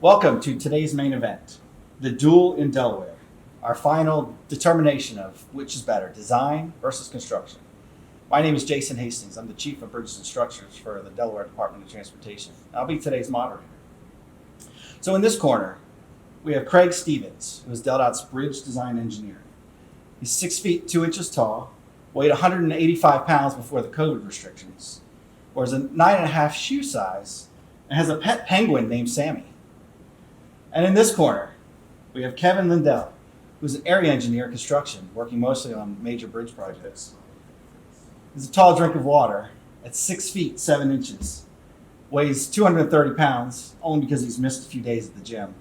Welcome to today's main event, the duel in Delaware, our final determination of which is better, design versus construction. My name is Jason Hastings. I'm the Chief of Bridges and Structures for the Delaware Department of Transportation. I'll be today's moderator. So in this corner, we have Craig Stevens, who is DelDOT's bridge design engineer. He's 6 feet 2 inches tall, weighed 185 pounds before the COVID restrictions, wears a 9.5 shoe size, and has a pet penguin named Sammy. And in this corner, we have Kevin Lindell, who's an area engineer in construction, working mostly on major bridge projects. He's a tall drink of water at 6 feet 7 inches, weighs 230 pounds, only because he's missed a few days at the gym,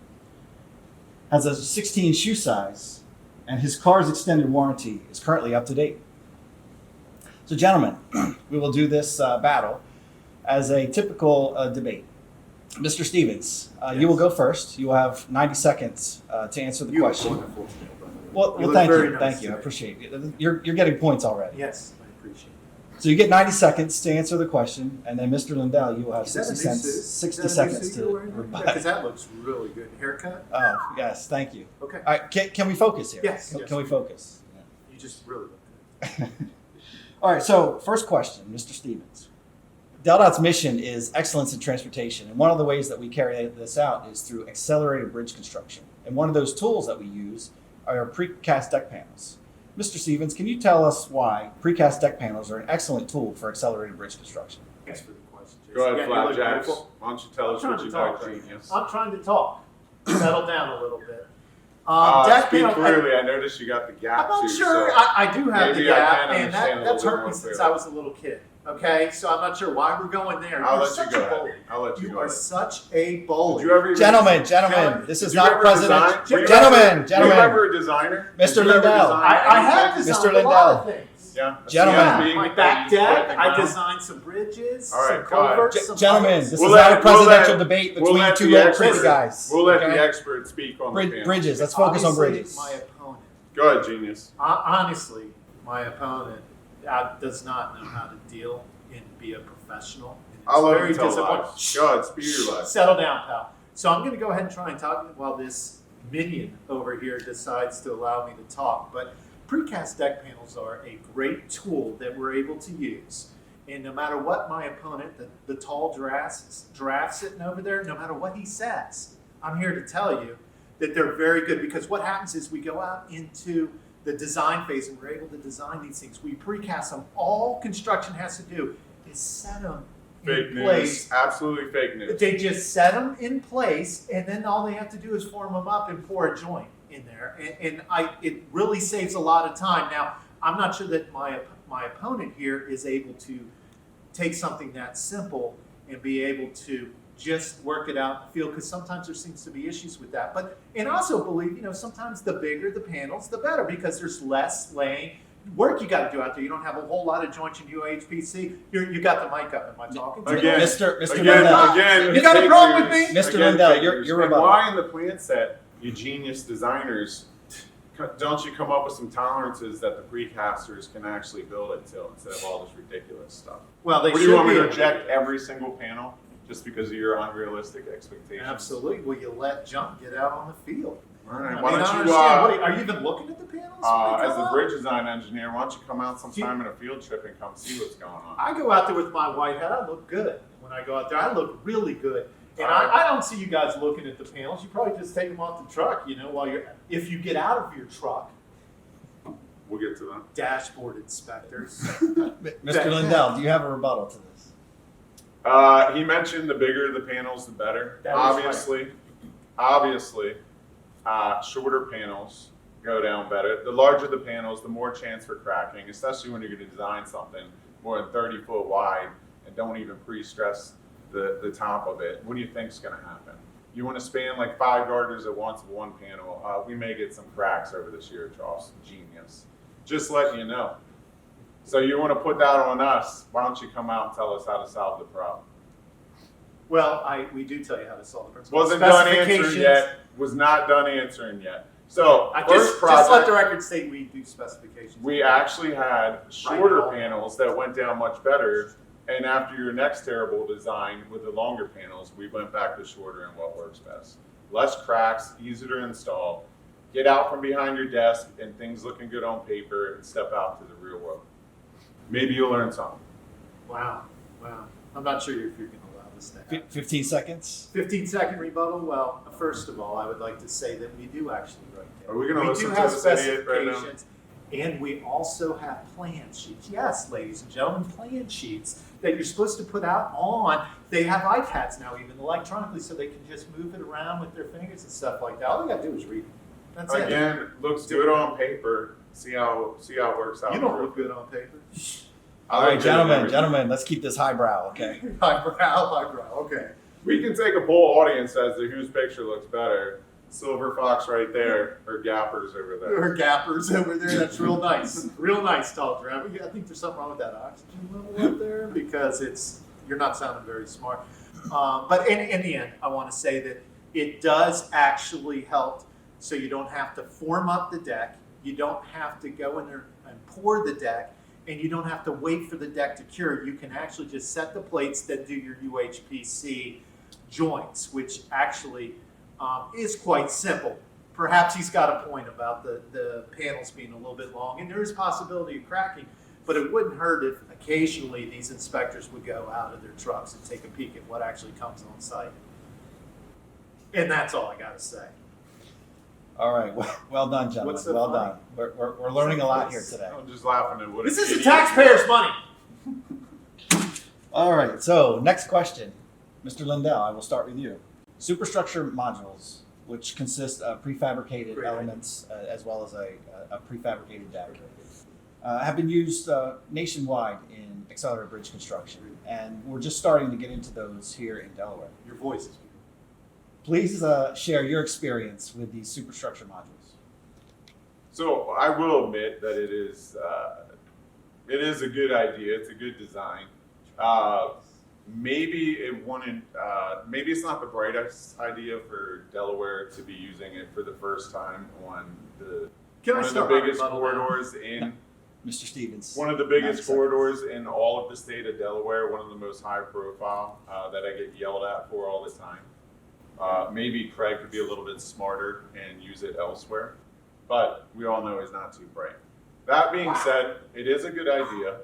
has a 16 shoe size, and his car's extended warranty is currently up to date. So gentlemen, we will do this battle as a typical debate. Mr. Stevens, Yes. You will go first. You will have 90 seconds to answer the question. Wonderful. Well, You look thank very you. nice Thank you. I today. appreciate it. You're getting points already. Yes, I appreciate it. So you get 90 seconds to answer the question, and then Mr. Lindell, you will have Is that a 60 new cents, suit? 60 Is that a new seconds suit you're to wearing? Yeah, rebut. because that looks really good. Haircut? Oh, yes. Thank you. Okay. All right. Can we focus here? Yes, Can, yes. can we focus? You just really look Yeah. All right. So first question, Mr. Stevens. DelDOT's mission is excellence in transportation, and one of the ways that we carry this out is through accelerated bridge construction. And one of those tools that we use are our precast deck panels. Mr. Stevens, can you tell us why precast deck panels are an excellent tool for accelerated bridge construction? Thanks for the question, Jason. Go ahead, Yeah, you look Flapjacks. beautiful. Why don't you tell us I'm what trying you to know, talk right genius? I'm trying to talk. Settle down a little bit. Speak panel- clearly. I noticed you got the gap I'm not too. sure. So I do have maybe the I gap, can and understand a that's little bit hurt me more since clearly. I was a little kid. Okay, so I'm not sure why we're going there. I'll You're let you such go a bully. ahead. I'll let you You go are ahead. such a bully. Did you ever even, Gentlemen, Kevin, this did is you not ever president. design- were you Gentlemen, ever- Were you gentlemen. ever a designer? Mr. Did you ever Lindell. design I have anything? designed Mr. a lot of Lindell. things. Yeah. Gentlemen. CSB, My back you deck, put I the ground. designed some bridges, All right, some go ahead. culverts, some Gentlemen, tunnels. this We'll is let- not a presidential we'll let- debate we'll between let two the little expert- creepy guys. We'll let okay? the expert speak on the panel. Bridges. Let's focus on Obviously, bridges. My opponent, Go ahead, genius. honestly, my opponent does not know how to deal and be a professional. And I'll let very you tell disappointing. lies. Go ahead, speak your life. Settle down, pal. So I'm going to go ahead and try and talk while this minion over here decides to allow me to talk. But precast deck panels are a great tool that we're able to use. And no matter what my opponent, the tall giraffe sitting over there, no matter what he says, I'm here to tell you that they're very good, because what happens is we go out into the design phase and we're able to design these things. We precast them. All construction has to do is set them Fake in news. place. Absolutely fake news. They just set them in place, and then all they have to do is form them up and pour a joint in there. It really saves a lot of time. Now, I'm not sure that my opponent here is able to take something that simple and be able to just work it out in the field, because sometimes there seems to be issues with that. And I also believe, sometimes the bigger the panels, the better, because there's less laying work you got to do out there. You don't have a whole lot of joints in UHPC. You got the mic up. Am I talking to you? Again, Mr. Again, Lindell. again, You got a fake problem with news. me? Mr. Again, Lindell, fake you're news. rebuttal. And why in the plan set, you genius designers, don't you come up with some tolerances that the precasters can actually build it to, instead of all this ridiculous stuff? Well, they What, should do you want me be to able reject every single panel just because of your unrealistic expectations? Absolutely. Will you let junk get out on the field? All right. I Why mean, I don't you, understand. Are you even looking at the panels? when they as come a out? bridge design engineer, why don't you come out sometime in a field trip and come see what's going on? I go out there with my white hat. I look good. When I go out there, I look really good. And All right. I don't see you guys looking at the panels. You probably just take them off the truck, if you get out of your truck. We'll get to that. Dashboard inspectors. Mr. Lindell, do you have a rebuttal to this? He mentioned the bigger the panels, the better. That is Obviously, shorter panels go down better. The larger the panels, the more chance for cracking, especially when you're going to design something more than 30 foot wide and don't even pre-stress the top of it. What do you think is going to happen? You want to span like 5 garters at once of one panel. We may get some cracks over the shear troughs. Genius. Just letting you know. So you want to put that on us? Why don't you come out and tell us how to solve the problem? Well, we do tell you how to solve the problem. Wasn't done answering yet. Was not done answering yet. So Just let the record state we do specifications. we actually had shorter panels that went down much better. And after your next terrible design with the longer panels, we went back to shorter and what works best. less cracks, easier to install. Get out from behind your desk and things looking good on paper and step out to the real world. Maybe you'll learn something. Wow. I'm not sure if you're going to allow this to happen. 15 seconds. 15-second rebuttal. Well, first of all, I would like to say that we do actually write down. Are we gonna listen do to have this idiot right now? specifications, and we also have plan sheets. Yes, ladies and gentlemen, plan sheets that you're supposed to put out on. They have iPads now, even electronically, so they can just move it around with their fingers and stuff like that. All they got to do is read it. That's it. Again, looks good on paper. See how it works out. You don't look good on paper. All right, gentlemen, let's keep this highbrow, okay? Highbrow. Okay. We can take a poll audience as to whose picture looks better. Silver Fox right there, or Gappers over there. Or gappers over there. That's real nice. Real nice, Tall Driver. I think there's something wrong with that oxygen level up there because you're not sounding very smart. But in the end, I want to say that it does actually help so you don't have to form up the deck. You don't have to go in there and pour the deck. And you don't have to wait for the deck to cure. You can actually just set the plates that do your UHPC joints, which actually is quite simple. Perhaps he's got a point about the panels being a little bit long, and there is possibility of cracking, but it wouldn't hurt if occasionally these inspectors would go out of their trucks and take a peek at what actually comes on site. And that's all I got to say. All right, well done, gentlemen. What's so Well funny? done. We're learning a lot here today. I'm just laughing at what This an is the idiot. taxpayers' money. All right, so next question. Mr. Lindell, I will start with you. Superstructure modules, which consist of prefabricated Great. elements as well as a prefabricated deck, have been used nationwide in accelerated bridge construction. And we're just starting to get into those here in Delaware. Your voice is Please share your experience with these superstructure modules. So I will admit that it is a good idea. It's a good design. Maybe maybe it's not the brightest idea for Delaware to be using it for the first time on Can I one of the start my biggest rebuttal now? corridors in Mr. Stevens. one of the biggest 9 corridors in all of the state of Delaware. One of the most high profile that I get yelled at for all the time. Maybe Craig could be a little bit smarter and use it elsewhere, but we all know he's not too bright. That being said, it is a good idea,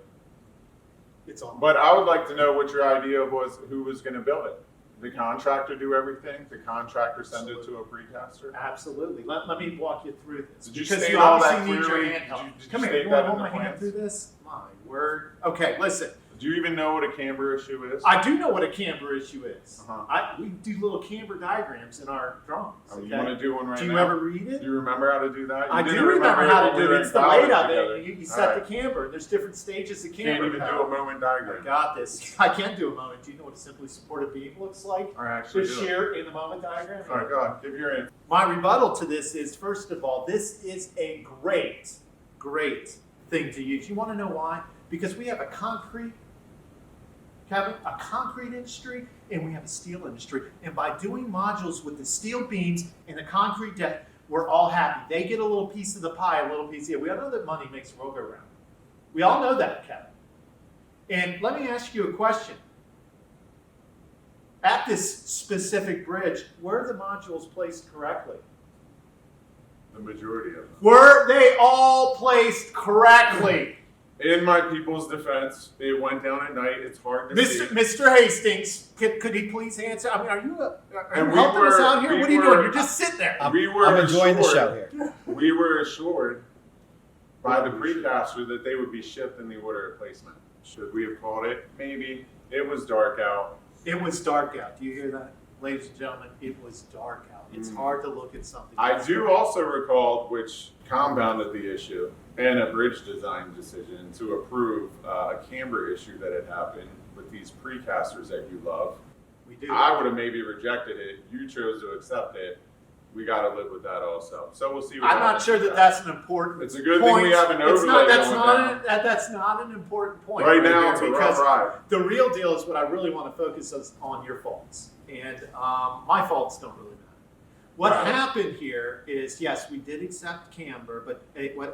It's on. but I would like to know what your idea was, who was going to build it. The contractor do everything? The contractor send it to a precaster? Absolutely. Let me walk you through this. Did you because state you all that obviously need your clearly? hand held. Did you Come here. state You that want to in hold my the hand through plans? this? My word. Okay, listen. Do you even know what a camber issue is? I do know what a camber issue is. Uh-huh. We do little camber diagrams in our drawings. Oh, Okay? you want to do one right do you now? ever read it? Do you remember how to do that? You I didn't do remember how when to we do were it. in It's the college weight of together. it. You All set right. the camber. There's different stages of Can't camber. even do power. a moment I diagram. got this. I can do a moment. Do you know what a simply supported beam looks like? I actually The do. shear in the moment diagram? All right, go on. Give your answer. My rebuttal to this is, first of all, this is a great thing to use. You want to know why? Because we have a concrete industry and we have a steel industry. And by doing modules with the steel beams and the concrete deck, we're all happy. They get a little piece of the pie, a little piece of it. We all know that money makes the world go round. We all know that, Kevin. And let me ask you a question. At this specific bridge, were the modules placed correctly? The majority of them. Were they all placed correctly? In my people's defense, it went down at night. It's hard to see. Mr. Hastings, could he please answer? I mean, are you And we helping us were- out here? we What are you were- doing? You're just sitting there. I'm were enjoying the show assured- here. We were assured by the precaster that they would be shipped in the order of placement. Should we have called it? Maybe. It was dark out. It was dark out. Do you hear that? Ladies and gentlemen, it was dark out. It's hard to look at something. I do also recall, which compounded the issue, and a bridge design decision to approve a camber issue that had happened with these precasters that you love. We do. I would have maybe rejected it. You chose to accept it. We got to live with that also. So we'll see. What I'm not happens sure with that that's an important It's a good point. thing we have an It's overlay not, that's, going not down. that's not an important point. Right now, here it's a because rough ride. the real deal is what I really want to focus on your faults. And my faults don't really matter. What Right. happened here is, yes, we did accept camber, but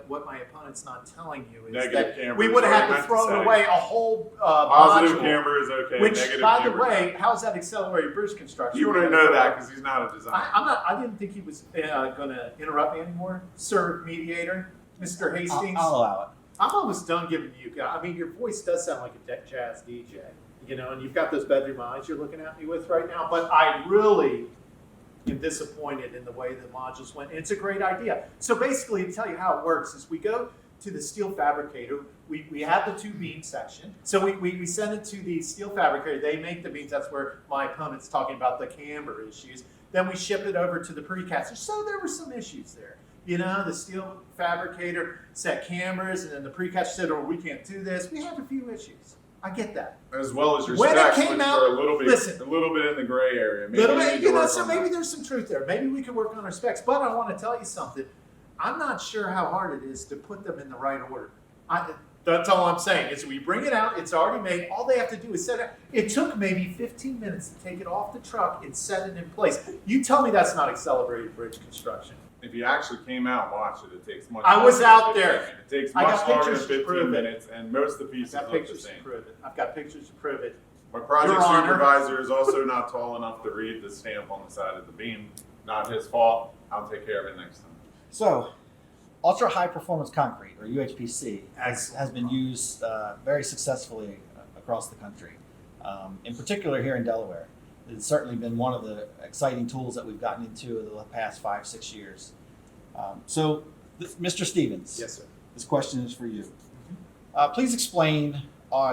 what my opponent's not telling you is Negative that camber we is would have what I had to meant to throw say. away a whole Positive module. camber is okay. Which, negative by the camber is way, not. how's that accelerated bridge construction? You wouldn't know that because he's not a designer. I didn't think he was going to interrupt me anymore, Sir Mediator, Mr. Hastings. I'll allow it. I'm almost done giving you. I mean, your voice does sound like a jazz DJ, you know, and you've got those bedroom eyes you're looking at me with right now. But I really am disappointed in the way the modules went. And it's a great idea. So basically, to tell you how it works is we go to the steel fabricator. We have the 2 beam section. So we send it to the steel fabricator. They make the beams. That's where my opponent's talking about the camber issues. Then we ship it over to the precaster. So there were some issues there. You know, the steel fabricator set cameras, and then the precaster said, "Oh, we can't do this." We had a few issues. I get that. As well as your When it specs, came which out- are a little bit in the gray area. Maybe Little you bit, need to you know, work so on maybe that. there's some truth there. Maybe we could work on our specs. But I want to tell you something. I'm not sure how hard it is to put them in the right order. That's all I'm saying. Is we bring it out, it's already made. All they have to do is set it. It took maybe 15 minutes to take it off the truck and set it in place. You tell me that's not accelerated bridge construction. If you actually came out and watched it, it takes much. I was longer out than there. 15 minutes. It takes I much got longer than pictures to 15 prove it. minutes, and most of the pieces I've got look the pictures to same. prove it. I've got pictures to prove it. My project Your Honor. supervisor is also not tall enough to read the stamp on the side of the beam. Not his fault. I'll take care of it next time. So, ultra high performance concrete, or UHPC, has Excellent. been used very successfully across the country. In particular, here in Delaware, it's certainly been one of the exciting tools that we've gotten into in the past 5-6 years. Mr. Stevens, Yes, sir. this question is for you. Please explain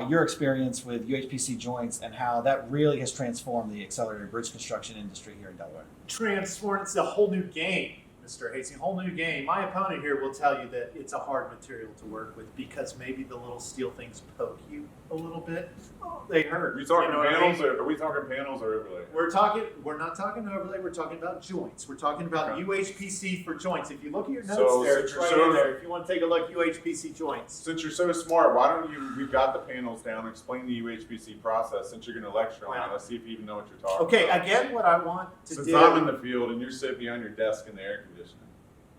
your experience with UHPC joints and how that really has transformed the accelerated bridge construction industry here in Delaware. Transform, it's a whole new game, Mr. Hastings, whole new game. My opponent here will tell you that it's a hard material to work with because maybe the little steel things poke you a little bit. Oh, they hurt. Are we talking You know what I panels, mean? or are we talking panels or overlay? We're not talking overlay, we're talking about joints. We're talking about Okay. UHPC for joints. If you look at your notes So, there, since it's you're right so- in there. If you want to take a look, UHPC joints. Since you're so smart, why don't we've got the panels down, explain the UHPC process, since you're going to lecture on Wow. it. Let's see if you even know what you're talking Okay, about. again, what I want to Since do. I'm in the field and you're sitting behind your desk in the air conditioning,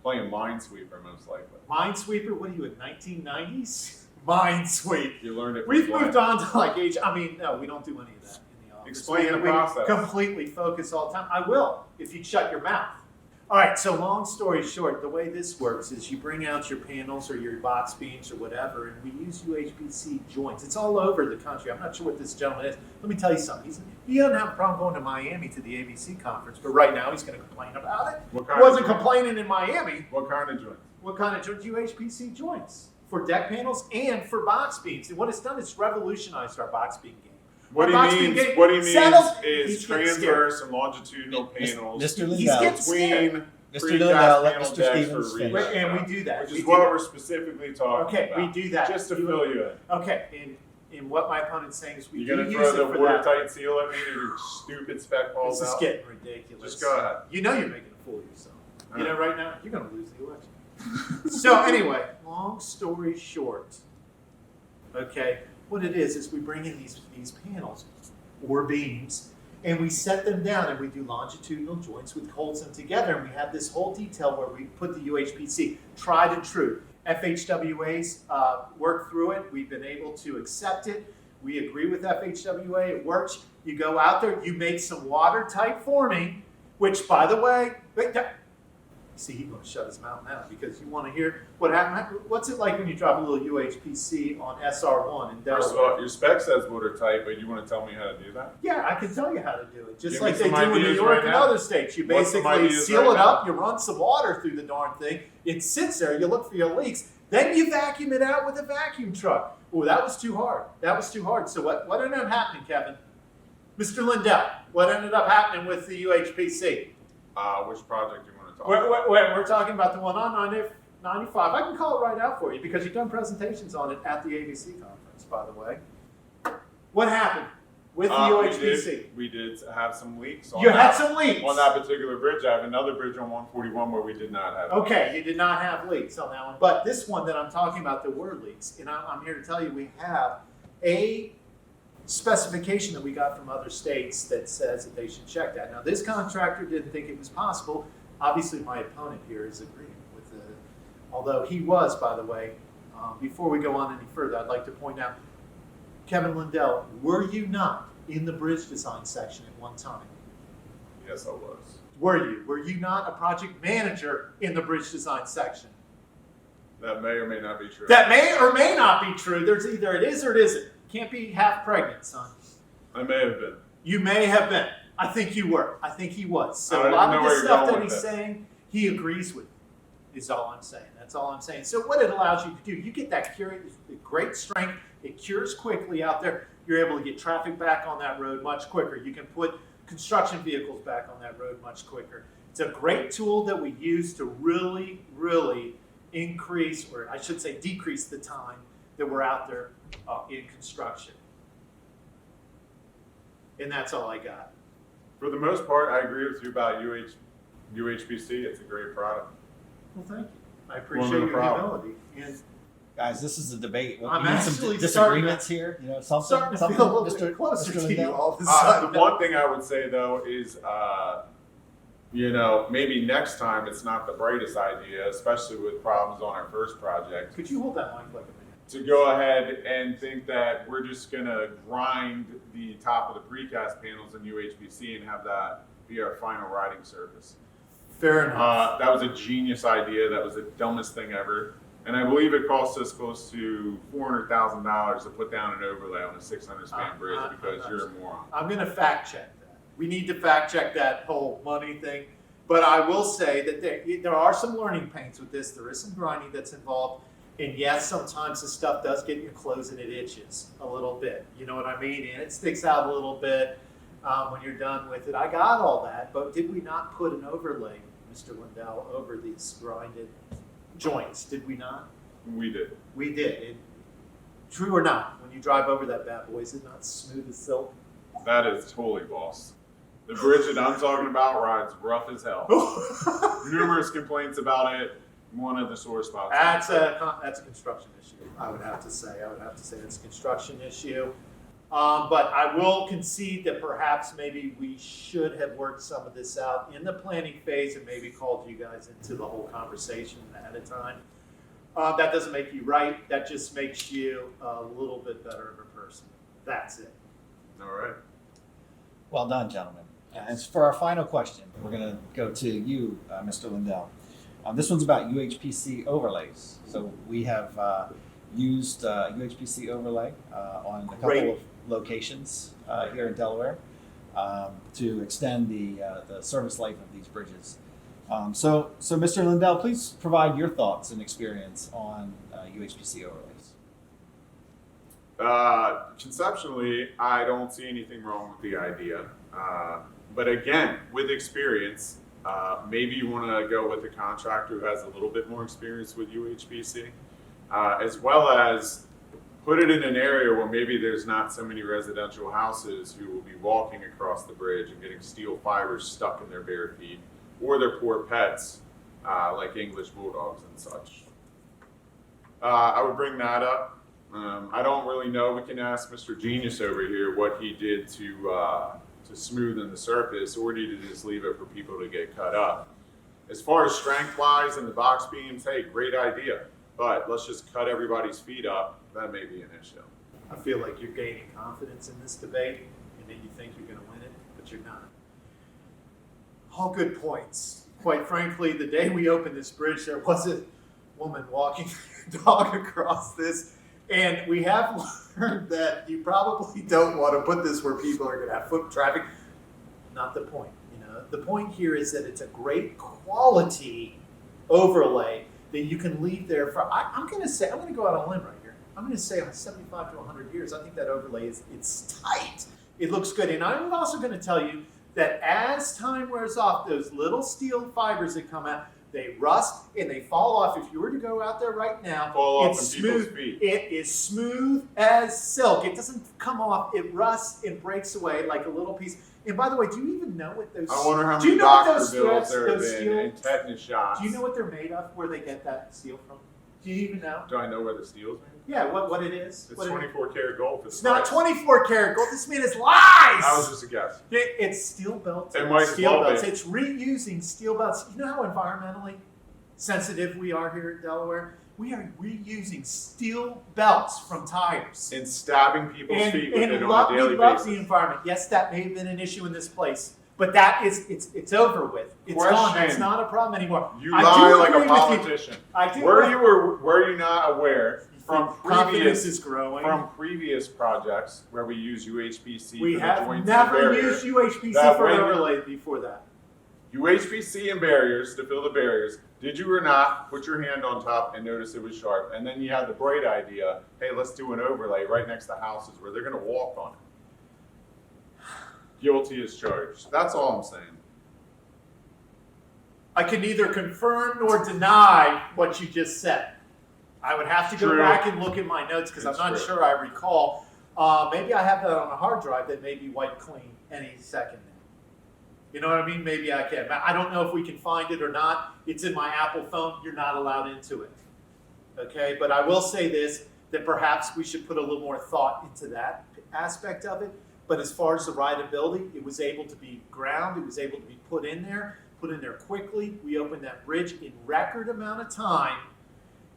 playing Minesweeper most likely. Minesweeper, what are you in 1990s? Minesweep. You learned it from We've playing. moved on to like age. I mean, no, we don't do any of that in the office. Explain the We process. completely focus all the time. I will if you shut your mouth. All right. So long story short, the way this works is you bring out your panels or your box beams or whatever, and we use UHPC joints. It's all over the country. I'm not sure what this gentleman is. Let me tell you something. He doesn't have a problem going to Miami to the ABC conference, but right now he's going to complain about it. What He kind wasn't of joint? complaining in Miami. What kind of joint? What kind of joints? UHPC joints for deck panels and for box beams. And what it's done is revolutionized our box beam game. What Our box he beam means, game what he means settled- is he's getting transverse and longitudinal Mis- panels Mr. He's Lindell, getting scared. between Mr. precast Lindell, let panel Mr. decks Stevens for finish. reading. And we do that. Which We is do what that. we're specifically talking Okay, about. we do that. Just to fill you in. Okay, in what my opponent's saying is we You're do gonna use throw it the for that. watertight seal at me to your stupid spec balls This is out? getting ridiculous. Just go ahead. You know you're making a fool of yourself. You know Alright. right now you're going to lose the election. So anyway, long story short, okay, what it is we bring in these panels or beams and we set them down and we do longitudinal joints with holds them together and we have this whole detail where we put the UHPC, tried and true. FHWA's worked through it. We've been able to accept it. We agree with FHWA. It works. You go out there, you make some watertight forming, which, by the way, see, he's going to shut his mouth now because you want to hear what happened. What's it like when you drop a little UHPC on SR1 in First of Delaware? all, your spec says watertight, but you want to tell me how to do that? Yeah, I can tell you how to do it. Just Give like me they some do in New ideas York right and now. other states. You What's some basically ideas seal right it now? up, you run some water through the darn thing, it sits there, you look for your leaks, then you vacuum it out with a vacuum truck. Oh, that was too hard. That was too hard. So what ended up happening, Kevin? Mr. Lindell, what ended up happening with the UHPC? Which project do you want to talk about? We're talking about the one on 95. I can call it right out for you because you've done presentations on it at the ABC conference, by the way. What happened with the UHPC? We did have some leaks. You had some leaks. On that particular bridge. I have another bridge on 141 where we did not have Okay, you did not have leaks on that one. But this one that I'm talking about, there were leaks. And I'm here to tell you we have a specification that we got from other states that says that they should check that. Now, this contractor didn't think it was possible obviously my opponent here is agreeing with the, although he was, by the way, before we go on any further, I'd like to point out, Kevin Lindell, were you not in the bridge design section at one time? Yes, I was. Were you? Were you not a project manager in the bridge design section? That may or may not be true. That may or may not be true. There's either it is or it isn't. Can't be half pregnant, son. I may have been. You may have been. I think you were. I think he was. So I a lot know of where the you're stuff going that with he's it. saying, he agrees with, is all I'm saying. That's all I'm saying. So what it allows you to do, you get that great strength. It cures quickly out there. You're able to get traffic back on that road much quicker. You can put construction vehicles back on that road much quicker. It's a great tool that we use to really, really increase, or I should say decrease the time that we're out there in construction. And that's all I got. For the most part, I agree with you about UHPC. It's a great product. Well, thank you. I appreciate no your problem. humility. And Guys, this is a debate. I'm You need some actually disagreements here. You know, something. starting to something, feel a little Mr. bit closer Mr. to you Lindell? all of a sudden. The one thing I would say though is, maybe next time it's not the brightest idea, especially with problems on our first project, Could you hold that mic like a minute? to go ahead and think that we're just gonna grind the top of the precast panels in UHPC and have that be our final riding surface. Fair enough. That was a genius idea. That was the dumbest thing ever. And I believe it cost us close to $400,000 to put down an overlay on a 600 span bridge because you're a moron. I'm going to fact check that. We need to fact check that whole money thing. But I will say that there are some learning pains with this. There is some grinding that's involved. And yes, sometimes the stuff does get in your clothes and it itches a little bit. You know what I mean? And it sticks out a little bit when you're done with it. I got all that. But did we not put an overlay, Mr. Lindell, over these grinded joints? Did we not? We did. We did. True or not, when you drive over that bad boy, is it not smooth as silk? That is totally false. The bridge that I'm talking about rides rough as hell. Numerous complaints about it. One of the sore spots. That's a construction issue, I would have to say. It's a construction issue. But I will concede that perhaps maybe we should have worked some of this out in the planning phase and maybe called you guys into the whole conversation ahead of time. That doesn't make you right. That just makes you a little bit better of a person. That's it. All right. Well done, gentlemen. As for our final question, we're going to go to you, Mr. Lindell. This one's about UHPC overlays. So we have used UHPC overlay on a couple Great. of locations here in Delaware to extend the service life of these bridges. So Mr. Lindell, please provide your thoughts and experience on UHPC overlays. Conceptually, I don't see anything wrong with the idea. But again, with experience, maybe you want to go with a contractor who has a little bit more experience with UHPC, as well as put it in an area where maybe there's not so many residential houses who will be walking across the bridge and getting steel fibers stuck in their bare feet, or their poor pets, like English bulldogs and such. I would bring that up. I don't really know. We can ask Mr. Genius over here what he did to smoothen the surface, or did he just leave it for people to get cut up? As far as strength-wise and the box beams, hey, great idea. But let's just cut everybody's feet up. That may be an issue. I feel like you're gaining confidence in this debate and that you think you're going to win it, but you're not. All good points. Quite frankly, the day we opened this bridge, there was a woman walking her dog across this, and we have learned that you probably don't want to put this where people are going to have foot traffic. Not the point. The point here is that it's a great quality overlay that you can leave there for, I'm going to go out on a limb right here. I'm going to say 75 to 100 years. I think that overlay it's tight. It looks good. And I'm also going to tell you that as time wears off, those little steel fibers that come out, they rust and they fall off. If you were to go out there right now, Fall off it's in people's smooth. feet. It is smooth as silk. It doesn't come off. It rusts and breaks away like a little piece. And by the way, do you even know what those? I wonder how do you many know what doctor those bills threads, there have those been steel? and tetanus shots. Do you know what they're made of? Where they get that steel from? Do you even know? Do I know where the steel's made? Yeah, what it is? It's What it- 24 karat gold for the It's not price. 24 karat gold. This man is lies. That was just a guess. It's steel belts. It might as steel well belts. be. It's reusing steel belts. You know how environmentally sensitive we are here in Delaware? We are reusing steel belts from tires. And stabbing people's feet with it And on a daily we love basis. the environment. Yes, that may have been an issue in this place, but that is it's over with. It's gone. That's Question. not a problem anymore. You I do lie like agree a with you. politician. I do. Were you not aware from confidence is growing. previous projects where we use UHPC We for the have joints never and barriers? used UHPC That for way- overlay before that. UHPC and barriers to fill the barriers. Did you or not put your hand on top and notice it was sharp? And then you had the bright idea, hey, let's do an overlay right next to houses where they're going to walk on it. Guilty as charged. That's all I'm saying. I can neither confirm nor deny what you just said. I would have to go True. back and look at my notes because I'm It's not true. sure I recall. Maybe I have that on a hard drive that may be wiped clean any second now. You know what I mean? Maybe I can. I don't know if we can find it or not. It's in my Apple phone. You're not allowed into it. Okay, but I will say this, that perhaps we should put a little more thought into that aspect of it. But as far as the rideability, it was able to be ground. It was able to be put in there quickly. We opened that bridge in record amount of time.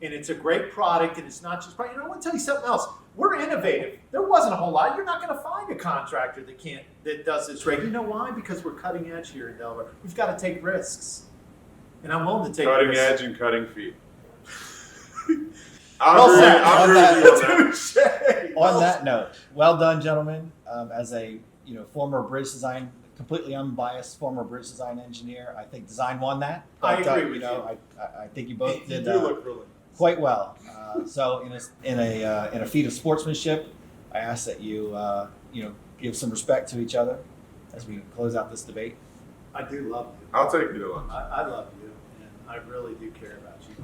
And it's a great product, and it's not just product. You know, I want to tell you something else. We're innovative. There wasn't a whole lot. You're not going to find a contractor that does this right. You know why? Because we're cutting edge here in Delaware. We've got to take risks, and I'm willing to take Cutting risks. edge and cutting feet. Well said. I'm On with you on that. Touche. On that note, well done, gentlemen. As a former bridge design, completely unbiased former bridge design engineer, I think design won that. I But, agree with you. I think you both You did do look really. quite well. So in a feat of sportsmanship, I ask that you give some respect to each other as we close out this debate. I do love you. I'll take you to lunch. I love you, and I really do care about you.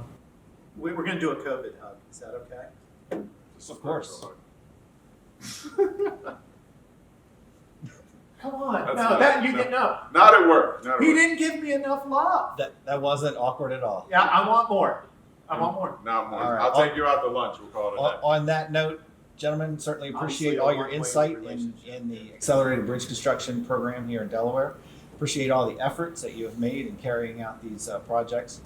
We're going to do a COVID hug. Is that okay? Of course. Come on. That's No, not- that you no. didn't know. Not at work. Not at He work. didn't give me enough love. That wasn't awkward at all. Yeah, I want more. I want more. Not more. All right. I'll take you out to lunch. We'll call it a On, day. on that note, gentlemen, certainly appreciate Obviously, a all your one-way insight relationship. in the accelerated bridge construction program here in Delaware. Appreciate all the efforts that you have made in carrying out these projects,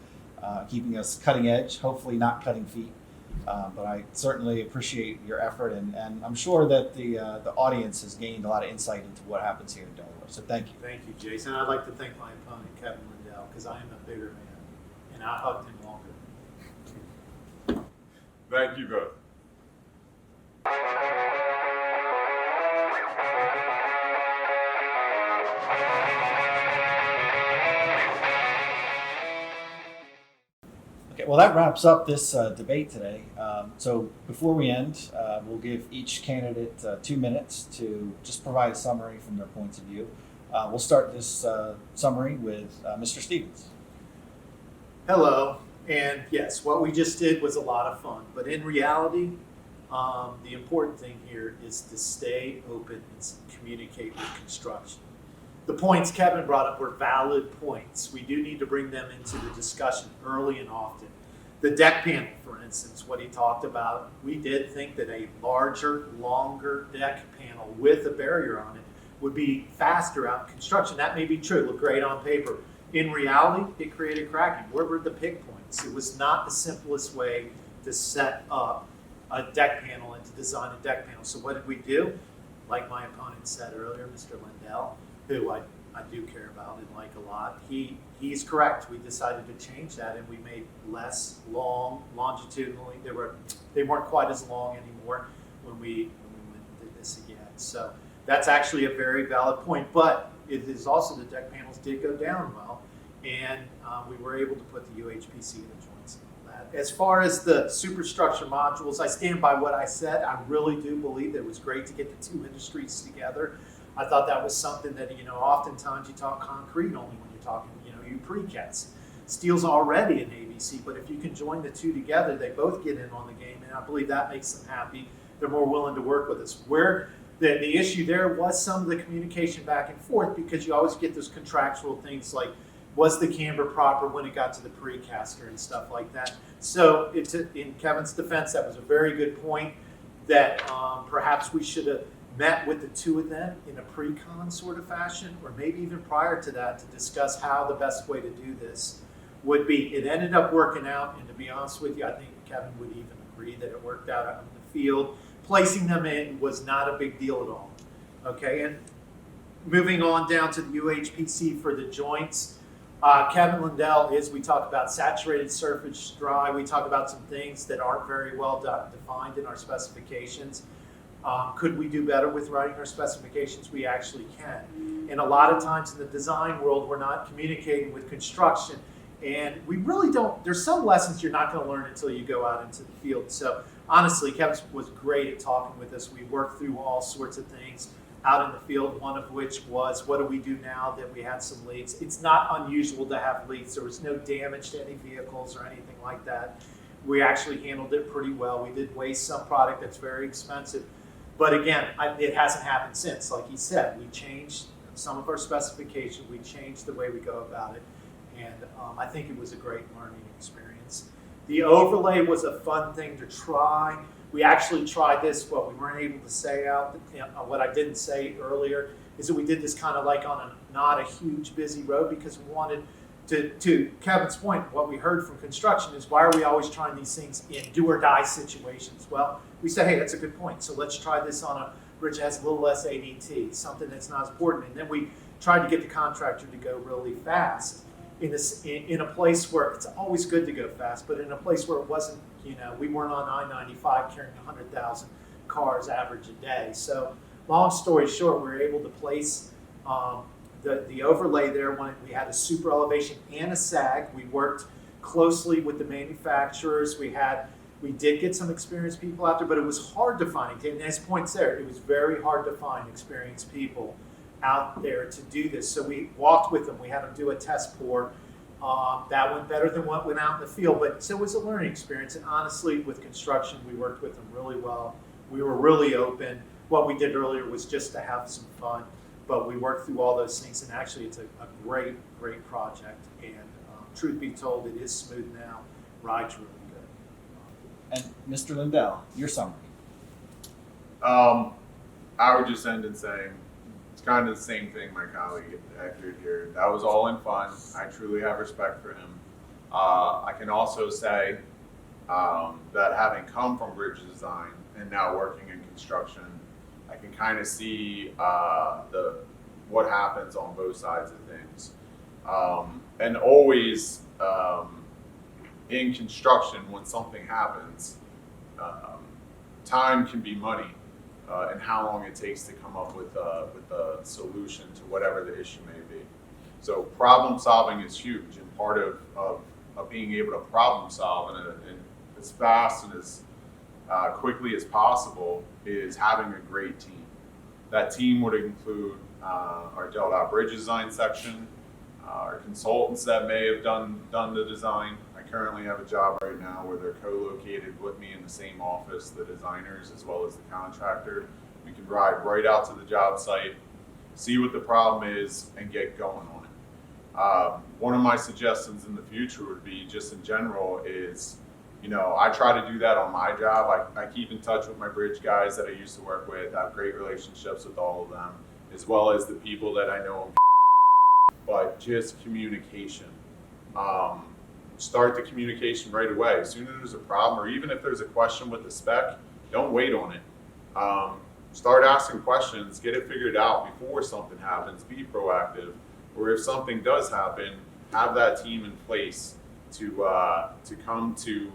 keeping us cutting edge, hopefully not cutting feet. But I certainly appreciate your effort, and I'm sure that the audience has gained a lot of insight into what happens here in Delaware. So thank you. Thank you, Jason. I'd like to thank my opponent, Kevin Lindell, because I am a bigger man, and I hugged him longer. Thank you both. Okay, well, that wraps up this debate today. So before we end, we'll give each candidate 2 minutes to just provide a summary from their points of view. We'll start this summary with Mr. Stevens. Hello, and yes, what we just did was a lot of fun, but in reality, the important thing here is to stay open and communicate with construction. The points Kevin brought up were valid points. We do need to bring them into the discussion early and often. The deck panel, for instance, what he talked about, we did think that a larger, longer deck panel with a barrier on it would be faster out in construction. That may be true, look great on paper. In reality, it created cracking. Where were the pig points? It was not the simplest way to set up a deck panel and to design a deck panel. So what did we do? Like my opponent said earlier, Mr. Lindell, who I do care about and like a lot, he's correct. We decided to change that, and we made less long longitudinally. They weren't quite as long anymore when we went and did this again. So that's actually a very valid point. But it is also the deck panels did go down well, and we were able to put the UHPC in the joints and all that. As far as the superstructure modules, I stand by what I said. I really do believe that it was great to get the two industries together. I thought that was something that, oftentimes you talk concrete only when you're talking, you precast. Steel's already an ABC, but if you can join the two together, they both get in on the game, and I believe that makes them happy. They're more willing to work with us. Where the issue there was some of the communication back and forth, because you always get those contractual things like, Was the camber proper when it got to the precaster and stuff like that? So in Kevin's defense, that was a very good point that perhaps we should have met with the two of them in a pre-con sort of fashion, or maybe even prior to that, to discuss how the best way to do this would be. It ended up working out, and to be honest with you, I think Kevin would even agree that it worked out in the field. Placing them in was not a big deal at all. Okay, and moving on down to the UHPC for the joints. Kevin Lindell we talk about saturated surface dry. We talk about some things that aren't very well defined in our specifications. Could we do better with writing our specifications? We actually can. And a lot of times in the design world, we're not communicating with construction. And we really don't, there's some lessons you're not going to learn until you go out into the field. So honestly, Kevin was great at talking with us. We worked through all sorts of things out in the field, one of which was, what do we do now that we had some leaks? It's not unusual to have leaks. There was no damage to any vehicles or anything like that. We actually handled it pretty well. We did waste some product that's very expensive. But again, it hasn't happened since. Like he said, we changed some of our specifications. We changed the way we go about it. And I think it was a great learning experience. The overlay was a fun thing to try. We actually tried this, what we weren't able to say out, what I didn't say earlier, is that we did this kind of like on not a huge busy road, because we wanted to Kevin's point, what we heard from construction is, why are we always trying these things in do or die situations? Well, we said, hey, that's a good point. So let's try this on a bridge that has a little less ADT, something that's not as important. And then we tried to get the contractor to go really fast in a place where it's always good to go fast, but in a place where it wasn't, we weren't on I-95 carrying 100,000 cars average a day. So long story short, we were able to place the overlay there when we had a super elevation and a sag. We worked closely with the manufacturers. We did get some experienced people out there, but it was hard to find. And his point's there. It was very hard to find experienced people out there to do this. So we walked with them. We had them do a test pour. That went better than what went out in the field, but so it was a learning experience. And honestly, with construction, we worked with them really well. We were really open. What we did earlier was just to have some fun, but we worked through all those things. And actually, it's a great, great project. And truth be told, it is smooth now. Ride's really good. And Mr. Lindell, your summary. I would just end in saying it's kind of the same thing my colleague echoed here. That was all in fun. I truly have respect for him. I can also say that having come from bridge design and now working in construction, I can kind of see what happens on both sides of things. And always in construction, when something happens, time can be money, and how long it takes to come up with a solution to whatever the issue may be. So problem solving is huge, and part of being able to problem solve in as fast and as quickly as possible is having a great team. That team would include our DelDOT bridge design section, our consultants that may have done the design. I currently have a job right now where they're co-located with me in the same office, the designers as well as the contractor. We can ride right out to the job site, see what the problem is, and get going on it. One of my suggestions in the future would be, just in general, is, I try to do that on my job. I keep in touch with my bridge guys that I used to work with. I have great relationships with all of them, as well as the people that I know. But just communication. Start the communication right away. As soon as there's a problem, or even if there's a question with the spec, don't wait on it. Start asking questions, get it figured out before something happens, be proactive. Or if something does happen, have that team in place to come to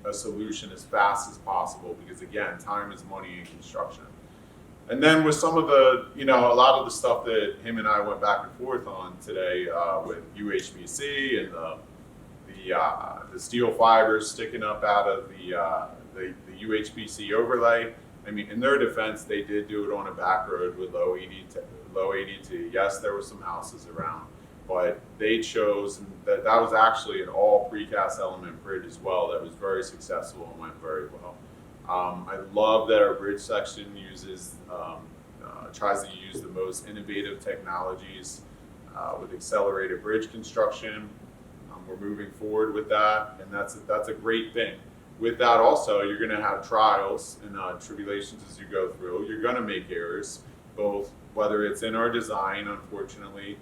a solution as fast as possible, because again, time is money in construction. And then with some of the, a lot of the stuff that him and I went back and forth on today with UHPC and the steel fibers sticking up out of the UHPC overlay. I mean, in their defense, they did do it on a back road with low ADT. Yes, there were some houses around, but they chose that was actually an all precast element bridge as well. That was very successful and went very well. I love that our bridge section tries to use the most innovative technologies with accelerated bridge construction. We're moving forward with that, and that's a great thing. With that also, you're going to have trials and tribulations as you go through. You're going to make errors, both whether it's in our design, unfortunately.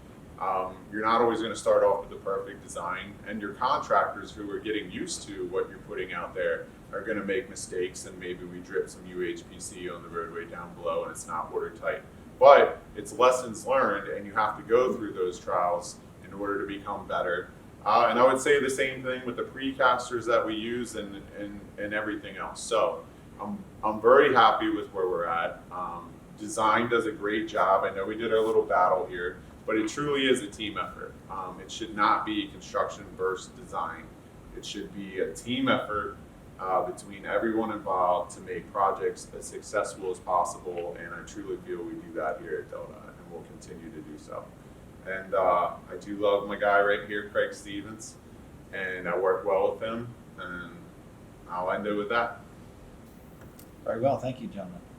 You're not always going to start off with the perfect design, and your contractors who are getting used to what you're putting out there are going to make mistakes, and maybe we drip some UHPC on the roadway down below and it's not watertight. But it's lessons learned, and you have to go through those trials in order to become better. And I would say the same thing with the precasters that we use and everything else. So I'm very happy with where we're at. Design does a great job. I know we did our little battle here, but it truly is a team effort. It should not be construction versus design. It should be a team effort between everyone involved to make projects as successful as possible, and I truly feel we do that here at DelDOT, and we'll continue to do so. And I do love my guy right here, Craig Stevens, and I work well with him, and I'll end it with that. Very well, thank you, gentlemen.